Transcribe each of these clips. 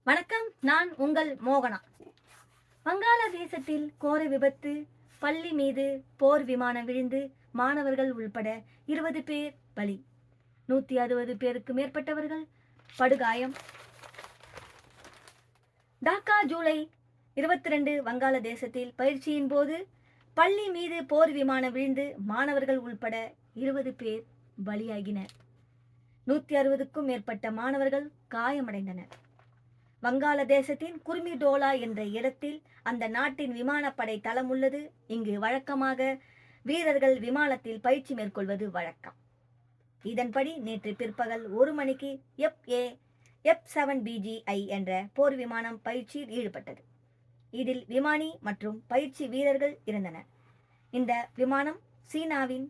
வணக்கம். நான் உங்கள் மோகனா. வங்காளதேசத்தில் கோர விபத்து. பள்ளி மீது போர் விமானம் விழுந்து மாணவர்கள் உள்பட 20 பேர் பலி. 160 பேருக்கு மேற்பட்டவர்கள் படுகாயம். டாக்கா ஜூலை 22 வங்காளதேசத்தில் பயிற்சியின் போது பள்ளி மீது போர் விமானம் விழுந்து மாணவர்கள் உள்பட 20 பேர் பலியாகினர். 160க்கும் மேற்பட்ட மாணவர்கள் காயமடைந்தனர். வங்காளதேசத்தின் குர்மிடோலா என்ற இடத்தில் அந்த நாட்டின் விமானப்படை தளம் உள்ளது. இங்கு வழக்கமாக வீரர்கள் விமானத்தில் பயிற்சி மேற்கொள்வது வழக்கம். இதன்படி நேற்று பிற்பகல் 1 மணிக்கு F-7BGI என்ற போர் விமானம் பயிற்சியில் ஈடுபட்டது. இதில் விமானி மற்றும் பயிற்சி வீரர்கள் இருந்தனர். இந்த விமானம் சீனாவின்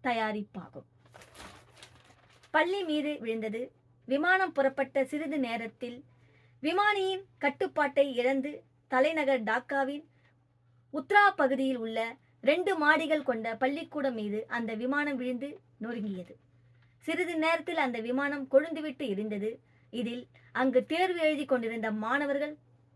தயாரிப்பாகும். பள்ளி மீது விழுந்தது. விமானம் புறப்பட்ட சிறிது நேரத்தில் விமானியின் கட்டுப்பாட்டை இழந்து தலைநகர் டாக்காவின் உத்ரா பகுதியில் உள்ள 2 மாடிகள் கொண்ட பள்ளிக்கூடம் மீது அந்த விமானம் விழுந்து நொறுங்கியது. சிறிது நேரத்தில் அந்த விமானம் கொழுந்துவிட்டு எரிந்தது. இதில் அங்கு தேர்வு எழுதி கொண்டிருந்த மாணவர்கள்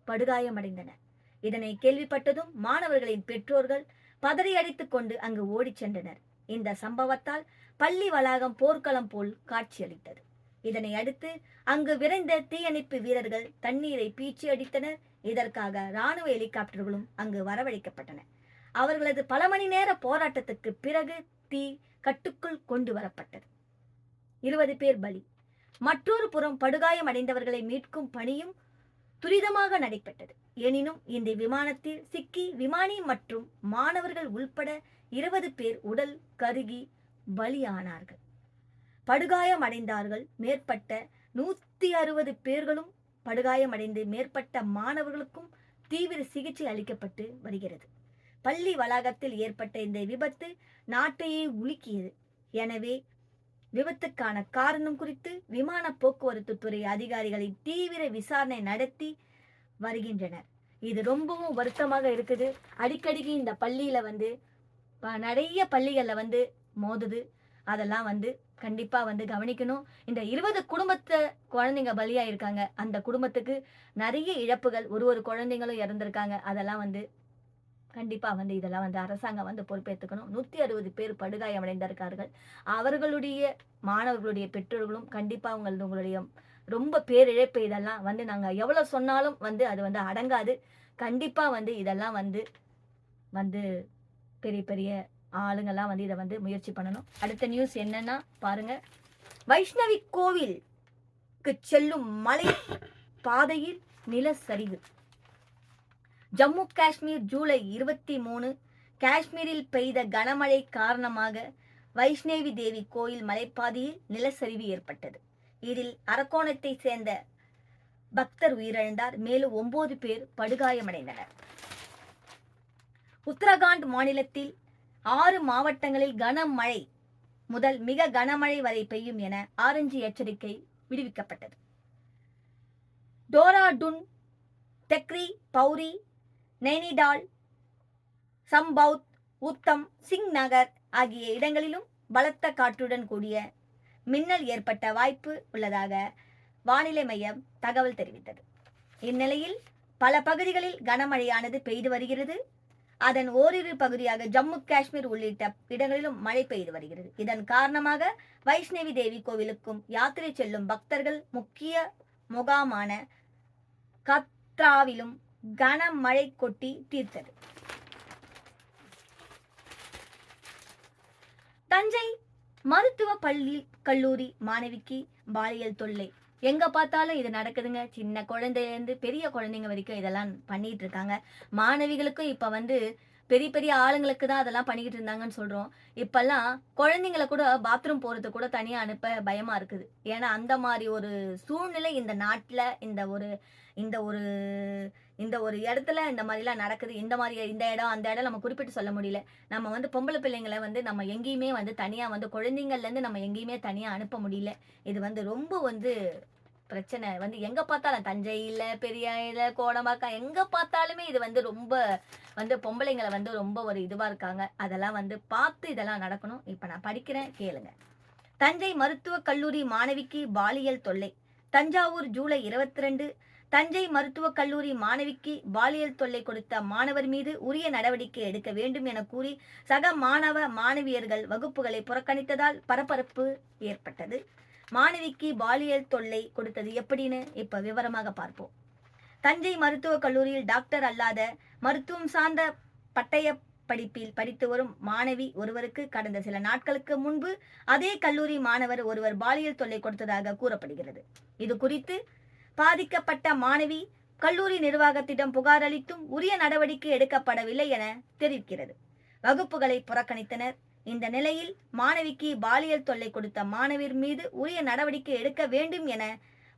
படுகாயமடைந்தனர். இதனை கேள்விப்பட்டதும் மாணவர்களின் பெற்றோர்கள் பதறி அடித்துக் கொண்டு அங்கு ஓடிச் சென்றனர். இந்த சம்பவத்தால் பள்ளி வளாகம் போர்க்களம் போல் காட்சியளித்தது. இதனை அடுத்து அங்கு விரைந்த தீயணைப்பு வீரர்கள் தண்ணீரை பீச்சி அடித்தனர். இதற்காக இராணுவ ஹெலிகாப்டர்களும் அங்கு வரவழைக்கப்பட்டன. அவர்களது பல மணி நேர போராட்டத்துக்கு பிறகு தீ கட்டுக்குள் கொண்டு வரப்பட்டது. 20 பேர் பலி. மற்றொரு புறம் படுகாயம் அடைந்தவர்களை மீட்கும் பணியும் துரிதமாக நடைபெற்றது. எனினும் இந்த விமானத்தில் சிக்கி விமானி மற்றும் மாணவர்கள் உள்பட 20 பேர் உடல் கருகி பலியானார்கள். படுகாயம் அடைந்தார்கள். மேற்பட்ட 160 பேர்களும் படுகாயமடைந்து மேற்பட்ட மாணவர்களுக்கும் தீவிர சிகிச்சை அளிக்கப்பட்டு வருகிறது. பள்ளி வளாகத்தில் ஏற்பட்ட இந்த விபத்து நாட்டையே உலுக்கியது. எனவே விபத்துக்கான காரணம் குறித்து விமான போக்குவரத்து துறை அதிகாரிகளின் தீவிர விசாரணை நடத்தி வருகின்றனர். இது ரொம்பவும் வருத்தமாக இருக்குது. அடிக்கடிக்கு இந்த பள்ளியில நிறைய பள்ளிகளில் மோதுது. அதெல்லாம் கண்டிப்பாக கவனிக்கணும். இந்த 20 குடும்பத்தை குழந்தைங்க பலியாயிருக்காங்க. அந்த குடும்பத்துக்கு நிறைய இழப்புகள், ஒரு குழந்தைங்களும் இறந்துருக்காங்க. அதெல்லாம் கண்டிப்பாக இதெல்லாம் அரசாங்கம் பொறுப்பேற்றுக்கணும். 160 பேர் படுகாயமடைந்திருக்கார்கள். அவர்களுடைய மாணவர்களுடைய பெற்றோர்களும் கண்டிப்பாக உங்களுடைய ரொம்ப பேரிழப்பு. இதெல்லாம் நாங்கள் எவ்வளோ சொன்னாலும் அது அடங்காது. கண்டிப்பாக இதெல்லாம் பெரிய பெரிய ஆளுங்கெல்லாம் இதை முயற்சி பண்ணணும். அடுத்த நியூஸ் என்னன்னா பாருங்க. வைஷ்ணவி கோவிலுக்கு செல்லும் மலை பாதையில் நிலச்சரிவு. ஜம்மு காஷ்மீர் ஜூலை 23 காஷ்மீரில் பெய்த கனமழை காரணமாக வைஷ்ணவி தேவி கோயில் மலைப்பாதையில் நிலச்சரிவு ஏற்பட்டது. இதில் அரக்கோணத்தை சேர்ந்த பக்தர் உயிரிழந்தார். மேலும் 9 பேர் படுகாயமடைந்தனர். உத்தரகாண்ட் மாநிலத்தில் 6 மாவட்டங்களில் கனமழை முதல் மிக கனமழை வரை பெய்யும் என ஆரஞ்சு எச்சரிக்கை விடுவிக்கப்பட்டது. டோராடுன், தெக்ரி, பௌரி, நைனிடால், சம்பவுத், உத்தம் சிங் நகர் ஆகிய இடங்களிலும் பலத்த காற்றுடன் கூடிய மின்னல் ஏற்பட்ட வாய்ப்பு உள்ளதாக வானிலை மையம் தகவல் தெரிவித்தது. இந்நிலையில் பல பகுதிகளில் கனமழையானது பெய்து வருகிறது. அதன் ஓரிரு பகுதியாக ஜம்மு காஷ்மீர் உள்ளிட்ட இடங்களிலும் மழை பெய்து வருகிறது. இதன் காரணமாக வைஷ்ணவி தேவி கோவிலுக்கும் யாத்திரை செல்லும் பக்தர்கள் முக்கிய முகாமான கத்ராவிலும் கனமழை கொட்டி தீர்த்தது. தஞ்சை மருத்துவ கல்லூரி மாணவிக்கு பாலியல் தொல்லை. எங்க பார்த்தாலும் இது நடக்குதுங்க. சின்ன குழந்தையிலேருந்து பெரிய குழந்தைங்க வரைக்கும் இதெல்லாம் பண்ணிட்டு இருக்காங்க. மாணவிகளுக்கும் இப்ப பெரிய பெரிய ஆளுங்களுக்கு தான் அதெல்லாம் பண்ணிக்கிட்டு இருந்தாங்கன்னு சொல்றோம். இப்பெல்லாம் குழந்தைங்களை கூட பாத்ரூம் போறது கூட தனியா அனுப்ப பயமா இருக்குது. ஏன்னா அந்த மாதிரி ஒரு சூழ்நிலை இந்த நாட்டுல இந்த ஒரு இடத்துல இந்த மாதிரிலாம் நடக்குது. இந்த இடம் அந்த இடம் நம்ம குறிப்பிட்டு சொல்ல முடியல. நம்ம பொம்பளை பிள்ளைங்களை நம்ம எங்கேயுமே தனியா குழந்தைங்கள்ல இருந்து நம்ம எங்கேயுமே தனியா அனுப்ப முடியல. இது ரொம்ப பிரச்சனை. எங்க பார்த்தாலும் தஞ்சையில, பெரியாயில, கோடம்பாக்கம் எங்க பார்த்தாலுமே இது ரொம்ப பொம்பளைங்களை ரொம்ப ஒரு இதுவா இருக்காங்க. அதெல்லாம் பார்த்து இதெல்லாம் நடக்கணும். இப்ப நான் படிக்கிறேன், கேளுங்க. தஞ்சை மருத்துவ கல்லூரி மாணவிக்கு பாலியல் தொல்லை. தஞ்சாவூர் ஜூலை 22 தஞ்சை மருத்துவக் கல்லூரி மாணவிக்கு பாலியல் தொல்லை கொடுத்த மாணவர் மீது உரிய நடவடிக்கை எடுக்க வேண்டும் என கூறி சக மாணவ மாணவியர்கள் வகுப்புகளை புறக்கணித்ததால் பரபரப்பு ஏற்பட்டது. மாணவிக்கு பாலியல் தொல்லை கொடுத்தது எப்படின்னு இப்ப விவரமாக பார்ப்போம். தஞ்சை மருத்துவக் கல்லூரியில் டாக்டர் அல்லாத மருத்துவம் சார்ந்த பட்டய படிப்பில் படித்து வரும் மாணவி ஒருவருக்கு கடந்த சில நாட்களுக்கு முன்பு அதே கல்லூரி மாணவர் ஒருவர் பாலியல் தொல்லை கொடுத்ததாக கூறப்படுகிறது. இது குறித்து பாதிக்கப்பட்ட மாணவி கல்லூரி நிர்வாகத்திடம் புகார் அளித்தும் உரிய நடவடிக்கை எடுக்கப்படவில்லை என தெரிவிக்கிறது. வகுப்புகளை புறக்கணித்தனர். இந்த நிலையில் மாணவிக்கு பாலியல் தொல்லை கொடுத்த மாணவர் மீது உரிய நடவடிக்கை எடுக்க வேண்டும் என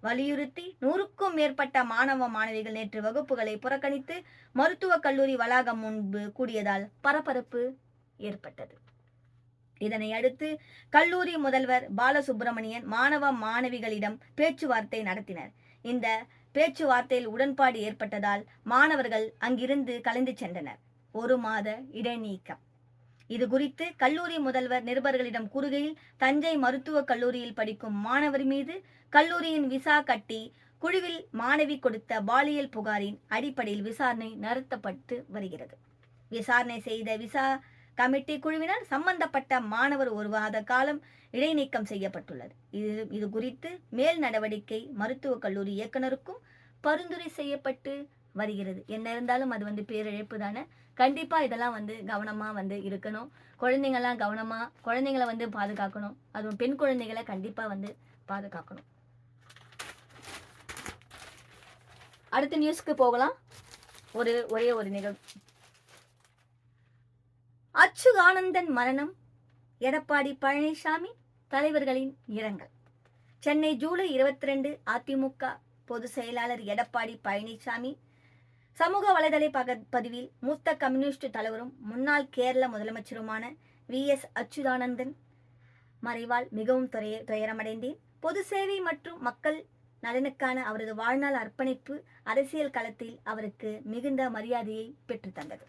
வலியுறுத்தி 100க்கும் மேற்பட்ட மாணவ மாணவிகள் நேற்று வகுப்புகளை புறக்கணித்து மருத்துவக் கல்லூரி வளாகம் முன்பு கூடியதால் பரபரப்பு ஏற்பட்டது. இதனை அடுத்து கல்லூரி முதல்வர் பாலசுப்பிரமணியன் மாணவ மாணவிகளிடம் பேச்சுவார்த்தை நடத்தினர். இந்த பேச்சுவார்த்தையில் உடன்பாடு ஏற்பட்டதால் மாணவர்கள் அங்கிருந்து கலைந்து சென்றனர். 1 மாத இடைநீக்கம். இது குறித்து கல்லூரி முதல்வர் நிருபர்களிடம் கூறுகையில், தஞ்சை மருத்துவக் கல்லூரியில் படிக்கும் மாணவர் மீது கல்லூரியின் விசா கட்டி குழுவில் மாணவி கொடுத்த பாலியல் புகாரின் அடிப்படையில் விசாரணை நடத்தப்பட்டு வருகிறது. விசாரணை செய்த விசா கமிட்டி குழுவினர் சம்பந்தப்பட்ட மாணவர் 1 மாத காலம் இடைநீக்கம் செய்யப்பட்டுள்ளது. இது குறித்து மேல் நடவடிக்கை மருத்துவக் கல்லூரி இயக்குனருக்கும் பரிந்துரை செய்யப்பட்டு வருகிறது. என்ன இருந்தாலும் அது பேரிழப்பு தானே. கண்டிப்பா இதெல்லாம் கவனமா இருக்கணும். குழந்தைங்கள்லாம் கவனமா குழந்தைங்களை பாதுகாக்கணும். அதுவும் பெண் குழந்தைகளை கண்டிப்பா பாதுகாக்கணும். அடுத்த நியூஸ்க்கு போகலாம். ஒரே ஒரு நிகழ்வு. அச்சுதானந்தன் மரணம், எடப்பாடி பழனிசாமி தலைவர்களின் இரங்கல். சென்னை ஜூலை 22 அதிமுக பொதுச் செயலாளர் எடப்பாடி பழனிசாமி சமூக வலைதள பதிவில் மூத்த கம்யூனிஸ்ட் தலைவரும் முன்னாள் கேரள முதலமைச்சருமான VS அச்சுதானந்தன் மறைவால் மிகவும் துயரமடைந்தேன். பொது சேவை மற்றும் மக்கள் நலனுக்கான அவரது வாழ்நாள் அர்ப்பணிப்பு அரசியல் களத்தில் அவருக்கு மிகுந்த மரியாதையை பெற்றுத்தந்தது.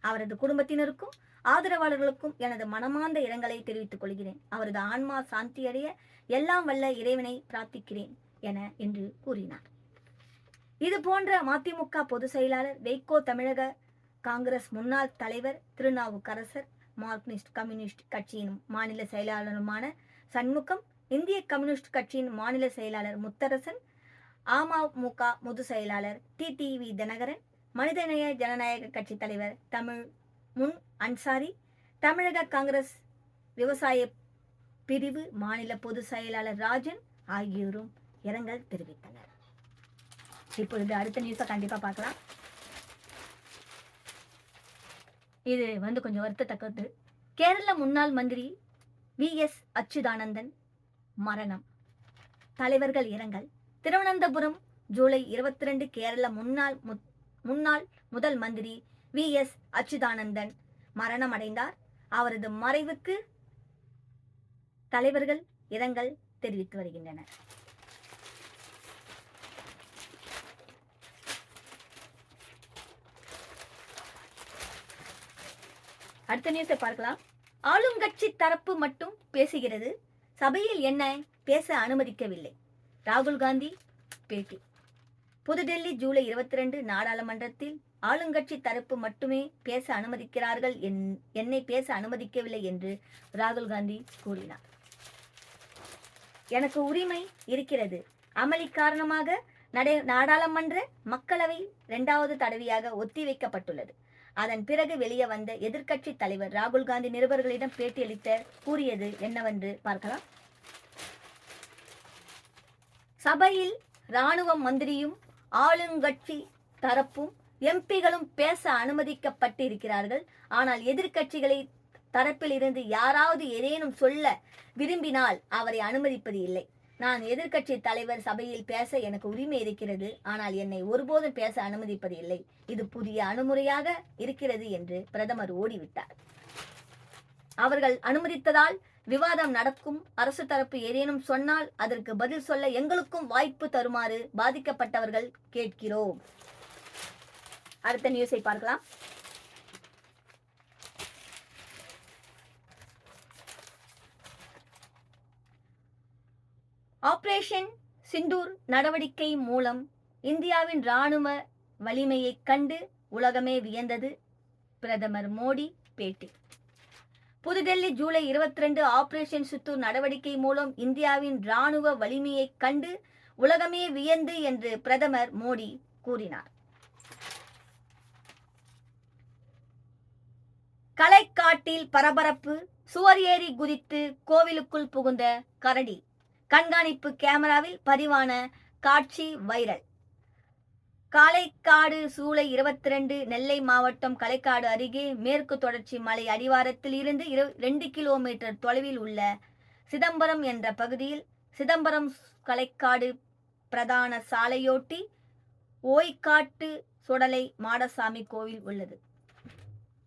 அவரது குடும்பத்தினருக்கும் ஆதரவாளர்களுக்கும் எனது மனமார்ந்த இரங்கலை தெரிவித்துக் கொள்கிறேன். அவரது ஆன்மா சாந்தியடைய எல்லாம் வல்ல இறைவனை பிரார்த்திக்கிறேன் என என்று கூறினார். இது போன்ற மதிமுக பொதுச் செயலாளர் வைகோ, தமிழக காங்கிரஸ் முன்னாள் தலைவர் திருநாவுக்கரசர், மார்க்சிஸ்ட் கம்யூனிஸ்ட் கட்சியின் மாநில செயலாளருமான சண்முகம், இந்திய கம்யூனிஸ்ட் கட்சியின் மாநில செயலாளர் முத்தரசன், அமமுக பொதுச் செயலாளர் TTV தினகரன், மனிதநேய ஜனநாயக கட்சி தலைவர் தமிழ் முன் அன்சாரி, தமிழக காங்கிரஸ் விவசாய பிரிவு மாநில பொதுச் செயலாளர் ராஜன் ஆகியோரும் இரங்கல் தெரிவித்தனர். இப்பொழுது அடுத்த நியூஸை கண்டிப்பா பார்க்கலாம். இது கொஞ்சம் வருத்தத்தக்கது. கேரள முன்னாள் மந்திரி VS அச்சுதானந்தன் மரணம், தலைவர்கள் இரங்கல். திருவனந்தபுரம் ஜூலை 22 கேரள முன்னாள் முதல் மந்திரி VS அச்சுதானந்தன் மரணம் அடைந்தார். அவரது மறைவுக்கு தலைவர்கள் இரங்கல் தெரிவித்து வருகின்றனர். அடுத்த நியூஸை பார்க்கலாம். ஆளுங்கட்சி தரப்பு மட்டும் பேசுகிறது, சபையில் என்ன பேச அனுமதிக்கவில்லை. ராகுல் காந்தி பேட்டி. புதுடெல்லி ஜூலை 22 நாடாளுமன்றத்தில் ஆளுங்கட்சி தரப்பு மட்டுமே பேச அனுமதிக்கிறார்கள், என்னை பேச அனுமதிக்கவில்லை என்று ராகுல் காந்தி கூறினார். எனக்கு உரிமை இருக்கிறது. அமளி காரணமாக நாடாளுமன்ற மக்களவை 2வது தடவையாக ஒத்திவைக்கப்பட்டுள்ளது. அதன் பிறகு வெளியே வந்த எதிர்க்கட்சி தலைவர் ராகுல் காந்தி நிருபர்களிடம் பேட்டியளித்த கூறியது என்னவென்று பார்க்கலாம். சபையில் ராணுவ மந்திரியும் ஆளுங்கட்சி தரப்பும் எம்பிகளும் பேச அனுமதிக்கப்பட்டிருக்கிறார்கள். ஆனால் எதிர்க்கட்சிகளை தரப்பில் இருந்து யாராவது ஏதேனும் சொல்ல விரும்பினால் அவரை அனுமதிப்பது இல்லை. நான் எதிர்க்கட்சி தலைவர், சபையில் பேச எனக்கு உரிமை இருக்கிறது, ஆனால் என்னை ஒருபோதும் பேச அனுமதிப்பது இல்லை. இது புதிய அணுமுறையாக இருக்கிறது என்று பிரதமர் ஓடிவிட்டார். அவர்கள் அனுமதித்ததால் விவாதம் நடக்கும். அரசு தரப்பு ஏதேனும் சொன்னால் அதற்கு பதில் சொல்ல எங்களுக்கும் வாய்ப்பு தருமாறு பாதிக்கப்பட்டவர்கள் கேட்கிறோம். அடுத்த நியூஸை பார்க்கலாம். ஆபரேஷன் சிந்தூர் நடவடிக்கை மூலம் இந்தியாவின் இராணுவ வலிமையைக் கண்டு உலகமே வியந்தது. பிரதமர் மோடி பேட்டி. புதுடெல்லி ஜூலை 22 ஆபரேஷன் சிந்தூர் நடவடிக்கை மூலம் இந்தியாவின் இராணுவ வலிமையைக் கண்டு உலகமே வியந்து என்று பிரதமர் மோடி கூறினார். கலைக்காட்டில் பரபரப்பு. சுவர் ஏறி குதித்து கோவிலுக்குள் புகுந்த கரடி. கண்காணிப்பு கேமராவில் பதிவான காட்சி வைரல். களக்காடு ஜூலை 22 நெல்லை மாவட்டம் களக்காடு அருகே மேற்கு தொடர்ச்சி மலை அடிவாரத்தில் இருந்து 2 கிலோமீட்டர் தொலைவில் உள்ள சிதம்பரம் என்ற பகுதியில் சிதம்பரம் களக்காடு பிரதான சாலையொட்டி ஓய்காட்டு சுடலை மாடசாமி கோவில் உள்ளது.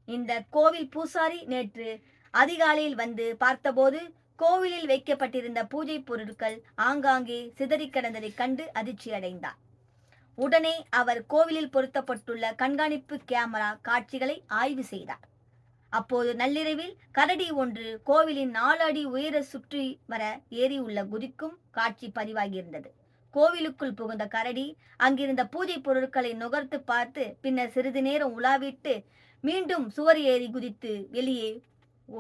இந்த கோவில் பூசாரி நேற்று அதிகாலையில் வந்து பார்த்தபோது கோவிலில் வைக்கப்பட்டிருந்த பூஜை பொருட்கள் ஆங்காங்கே சிதறி கிடந்ததை கண்டு அதிர்ச்சி அடைந்தார். உடனே அவர் கோவிலில் பொருத்தப்பட்டுள்ள கண்காணிப்பு கேமரா காட்சிகளை ஆய்வு செய்தார். அப்போது நள்ளிரவில் கரடி ஒன்று கோவிலின் 4 அடி உயர சுற்றி வர ஏறி உள்ள குதிக்கும் காட்சி பதிவாகியிருந்தது. கோவிலுக்குள் புகுந்த கரடி அங்கிருந்த பூஜை பொருட்களை நுகர்த்து பார்த்து பின்னர் சிறிது நேரம் உலாவிட்டு மீண்டும் சுவர் ஏறி குதித்து வெளியே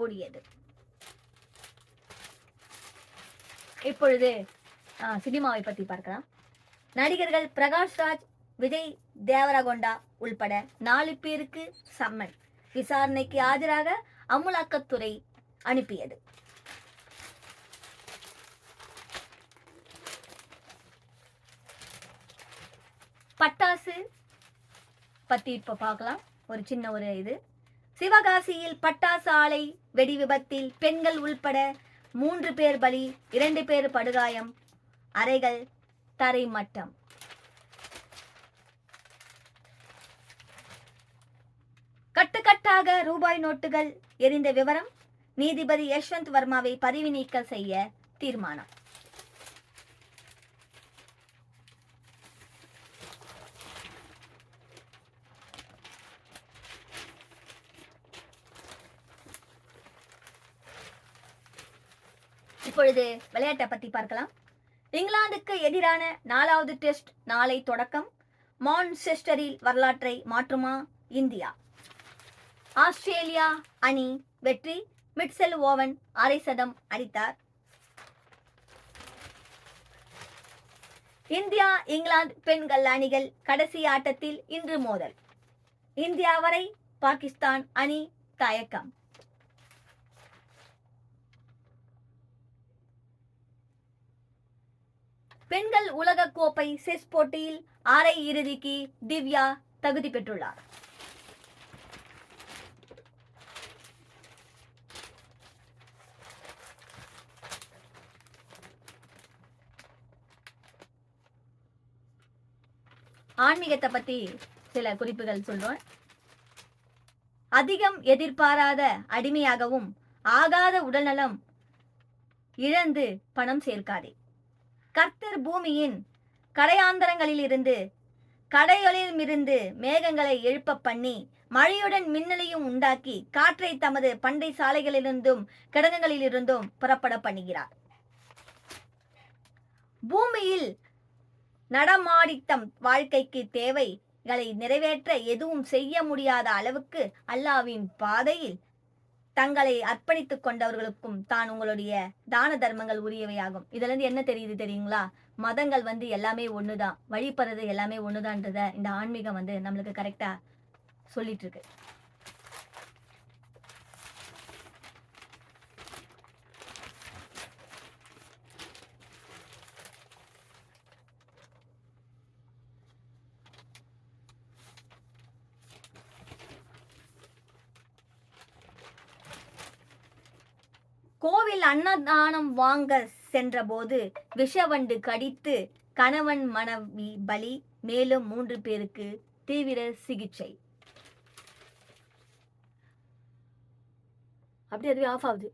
ஓடியது. இப்பொழுது சினிமாவை பற்றி பார்க்கலாம். நடிகர்கள் பிரகாஷ்ராஜ், விஜய் தேவரகொண்டா உள்பட 4 பேருக்கு சம்மன். விசாரணைக்கு ஆஜராக அமலாக்கத்துறை அனுப்பியது. பட்டாசு பத்தி இப்ப பார்க்கலாம். ஒரு சின்ன இது. சிவகாசியில் பட்டாசு ஆலை வெடி விபத்தில் பெண்கள் உள்பட 3 பேர் பலி, 2 பேர் படுகாயம், அறைகள் தரைமட்டம். கட்டுக்கட்டாக ரூபாய் நோட்டுகள் எரிந்த விவரம். நீதிபதி யஷ்வந்த் வர்மாவை பதவி நீக்கம் செய்ய தீர்மானம். இப்பொழுது விளையாட்டை பற்றி பார்க்கலாம். இங்கிலாந்துக்கு எதிரான 4வது டெஸ்ட் நாளை தொடக்கம். மான்செஸ்டரில் வரலாற்றை மாற்றுமா இந்தியா? ஆஸ்திரேலியா அணி வெற்றி. மிட்செல் ஓவன் அரை சதம் அடித்தார். இந்தியா இங்கிலாந்து பெண்கள் அணிகள் கடைசி ஆட்டத்தில் இன்று மோதல். இந்தியா வரை பாகிஸ்தான் அணி தயக்கம். பெண்கள் உலக கோப்பை செஸ் போட்டியில் அரை இறுதிக்கு திவ்யா தகுதி பெற்றுள்ளார். ஆன்மீகத்தை பத்தி சில குறிப்புகள் சொல்றோம். அதிகம் எதிர்பாராத அடிமையாகவும் ஆகாத உடல்நலம் இழந்து பணம் சேர்க்காதே. கர்த்தர் பூமியின் கடையாந்தரங்களிலிருந்து கடைகளிலிருந்து மேகங்களை எழுப்ப பண்ணி மழையுடன் மின்னலையும் உண்டாக்கி காற்றை தமது பண்டை சாலைகளிலிருந்தும் கிடங்குகளிலிருந்தும் புறப்பட பண்ணுகிறார். பூமியில் நடமாடித்தம் வாழ்க்கைக்கு தேவைகளை நிறைவேற்ற எதுவும் செய்ய முடியாத அளவுக்கு அல்லாவின் பாதையில் தங்களை அர்ப்பணித்துக் கொண்டவர்களுக்கும் தான் உங்களுடைய தான தர்மங்கள் உரியவையாகும். இதுல இருந்து என்ன தெரியுது தெரியுங்களா? மதங்கள் எல்லாமே ஒண்ணுதான், வழிபடுறது எல்லாமே ஒண்ணுதான்றத இந்த ஆன்மீகம் நம்மளுக்கு கரெக்டா சொல்லிட்டு இருக்கு. கோவில் அன்னதானம் வாங்க சென்றபோது விஷவண்டு கடித்து கணவன் மனைவி பலி. மேலும் 3 பேருக்கு தீவிர சிகிச்சை. அப்படி அதுவே ஆஃப் ஆகுது.